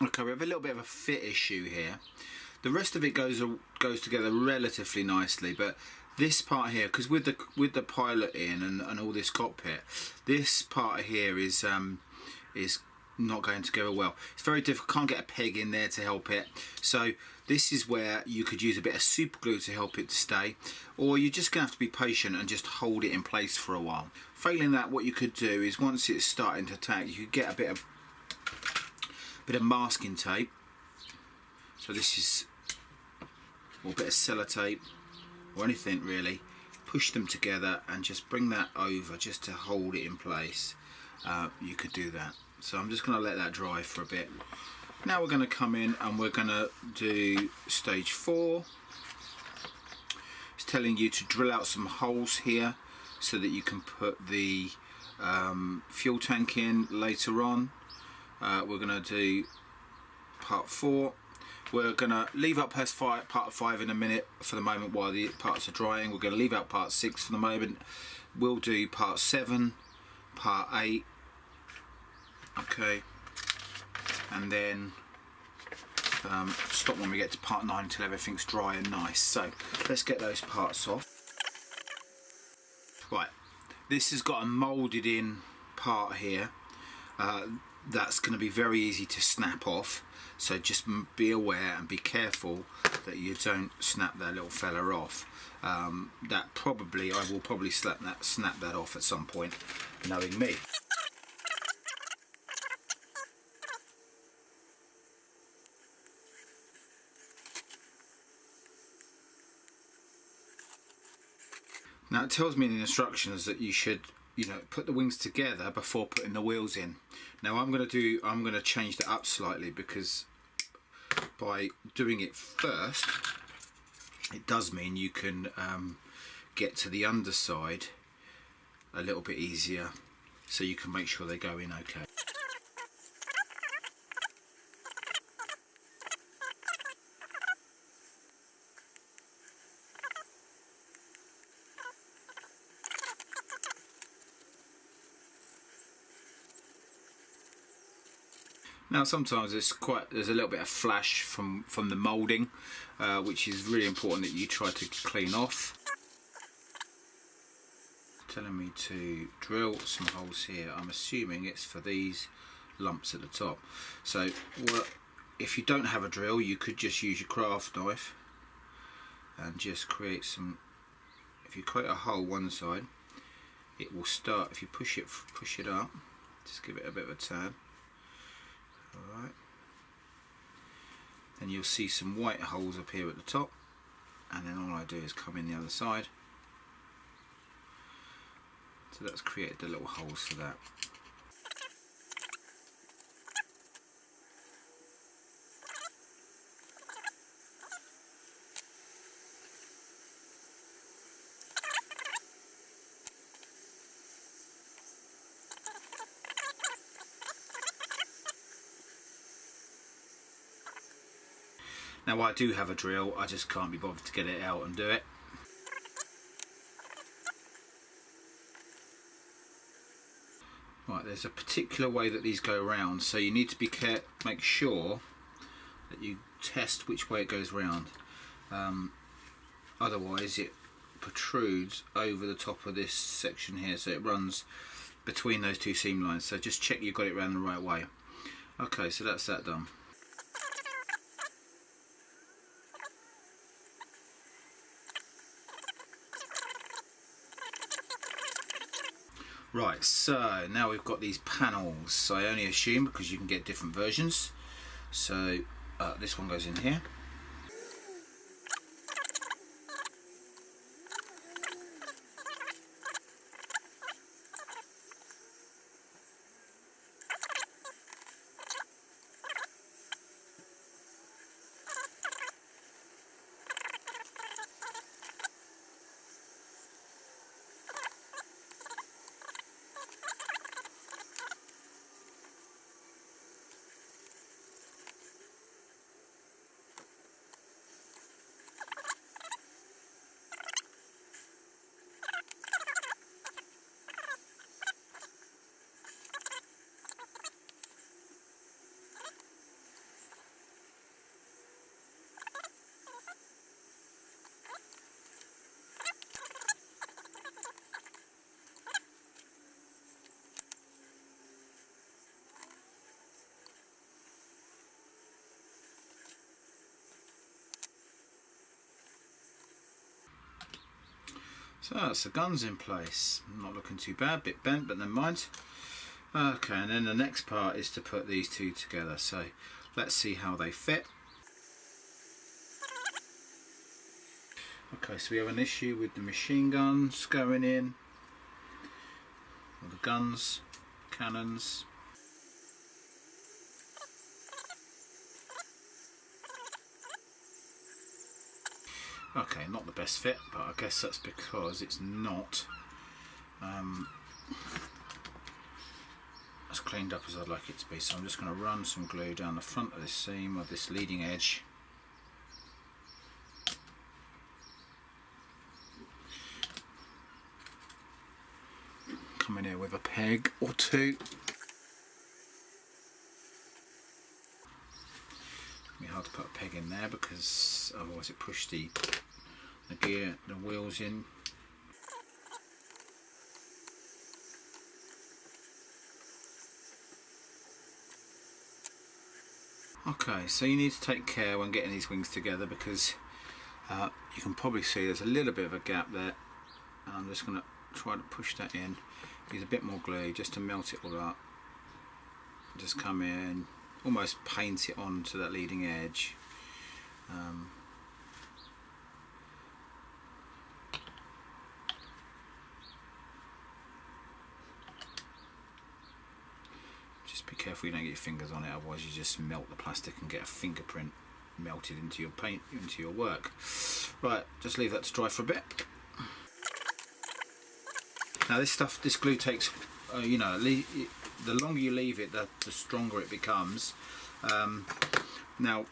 Okay, we have a little bit of a fit issue here. The rest of it goes together relatively nicely, but this part here, because with the pilot in and all this cockpit, this part here is not going together well. It's very difficult. Can't get a peg in there to help it. So this is where you could use a bit of super glue to help it to stay, or you're just gonna have to be patient and just hold it in place for a while. Failing that, what you could do is once it's starting to tack, you could get a bit of masking tape. So this is, or a bit of sellotape or anything really. Push them together and just bring that over just to hold it in place. You could do that. So I'm just going to let that dry for a bit. Now we're going to come in and we're going to do stage 4. It's telling you to drill out some holes here so that you can put the fuel tank in later on. We're going to do part 4. We're going to leave out part 5 in a minute for the moment while the parts are drying. We're going to leave out part 6 for the moment. We'll do part 7, part 8, okay, and then stop when we get to part 9 until everything's dry and nice. So let's get those parts off. Right, this has got a moulded in part here. That's going to be very easy to snap off, so just be aware and be careful that you don't snap that little fella off. I will probably snap that off at some point, knowing me. Now it tells me in the instructions that you should, put the wings together before putting the wheels in. Now I'm going to change that up slightly, because by doing it first, it does mean you can get to the underside a little bit easier, so you can make sure they go in okay. Now sometimes there's a little bit of flash from the moulding, which is really important that you try to clean off. Telling me to drill some holes here. I'm assuming it's for these lumps at the top. So if you don't have a drill, you could just use your craft knife and just create some. If you create a hole one side, it will start. If you push it up, just give it a bit of a turn. Alright, then you'll see some white holes up here at the top, and then all I do is come in the other side. So that's created the little holes for that. Now I do have a drill, I just can't be bothered to get it out and do it. Right, there's a particular way that these go round, so you need to make sure that you test which way it goes round. Otherwise it protrudes over the top of this section here, so it runs between those two seam lines. So just check you've got it round the right way. Okay, so that's that done. Right, so now we've got these panels. So I only assume, because you can get different versions. So this one goes in here. So that's the guns in place. Not looking too bad, bit bent, but never mind. Okay, and then the next part is to put these two together. So let's see how they fit. Okay, so we have an issue with the machine guns going in, or the guns, cannons. Okay, not the best fit, but I guess that's because it's not as cleaned up as I'd like it to be. So I'm just going to run some glue down the front of this seam, of this leading edge. Come in here with a peg or two. It's hard to put a peg in there because otherwise it pushed the wheels in. Okay, so you need to take care when getting these wings together because you can probably see there's a little bit of a gap there, and I'm just going to try to push that in. Use a bit more glue just to melt it all up. Just come in, almost paint it onto that leading edge. Just be careful you don't get your fingers on it, otherwise you just melt the plastic and get a fingerprint melted into your paint, into your work. Right, just leave that to dry for a bit. Now this glue takes, you know, the longer you leave it, the stronger it becomes. Now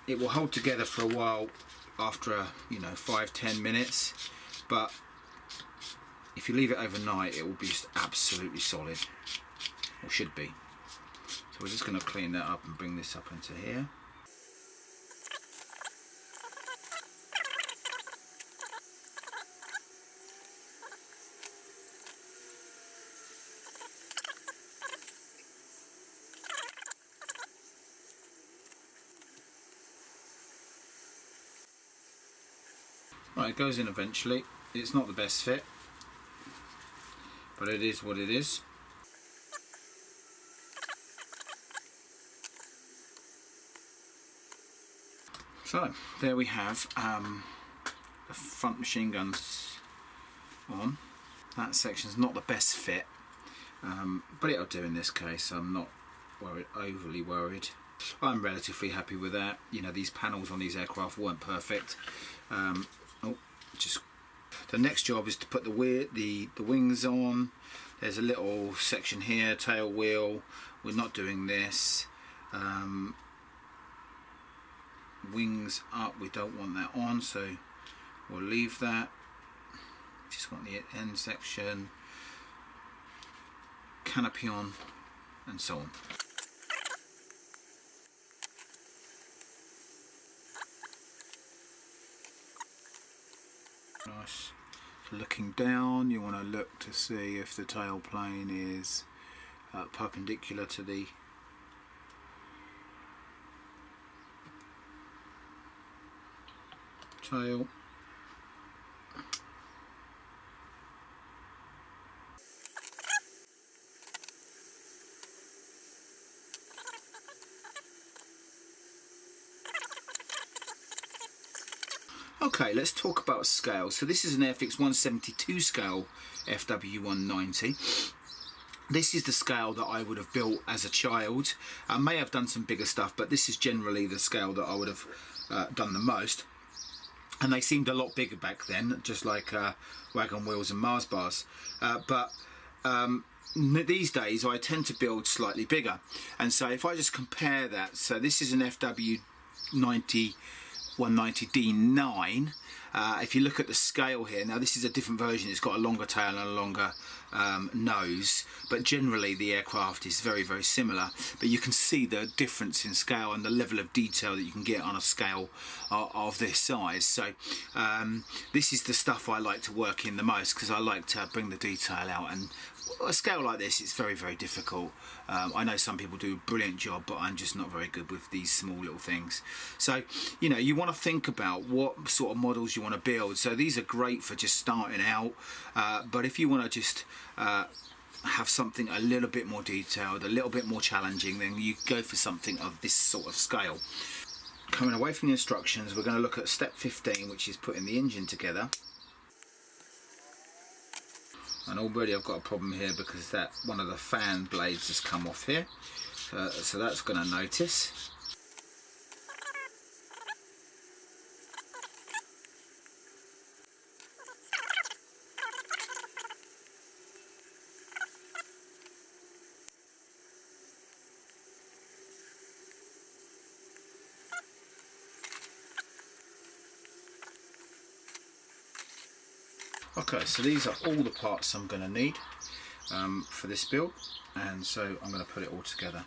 it will hold together for a while after, you know, 5-10 minutes, but if you leave it overnight it will be just absolutely solid, or should be. So we're just going to clean that up and bring this up into here. Right, it goes in eventually. It's not the best fit, but it is what it is. So there we have the front machine guns on. That section's not the best fit, but it'll do in this case. I'm not overly worried. I'm relatively happy with that. You know, these panels on these aircraft weren't perfect. The next job is to put the wings on. There's a little section here, tail wheel. We're not doing this. Wings up, we don't want that on, so we'll leave that. Just want the end section, canopy on, and so on. Nice. Looking down, you want to look to see if the tail plane is perpendicular to the tail. Okay, let's talk about scale. So this is an Airfix 172 scale FW190. This is the scale that I would have built as a child. I may have done some bigger stuff, but this is generally the scale that I would have done the most. And they seemed a lot bigger back then, just like wagon wheels and Mars bars. These days I tend to build slightly bigger. And so if I just compare that, so this is an FW190 D9. If you look at the scale here, now this is a different version. It's got a longer tail and a longer nose, but generally the aircraft is very, very similar, but you can see the difference in scale and the level of detail that you can get on a scale of this size. So this is the stuff I like to work in the most, because I like to bring the detail out, and a scale like this is very, very difficult. I know some people do a brilliant job, but I'm just not very good with these small little things. So, you know, you want to think about what sort of models you want to build. So these are great for just starting out, but if you want to just have something a little bit more detailed, a little bit more challenging, then you go for something of this sort of scale. Coming away from the instructions, we're going to look at step 15, which is putting the engine together. And already I've got a problem here because that one of the fan blades has come off here, so that's going to notice. Okay, so these are all the parts I'm going to need for this build, and so I'm going to put it all together.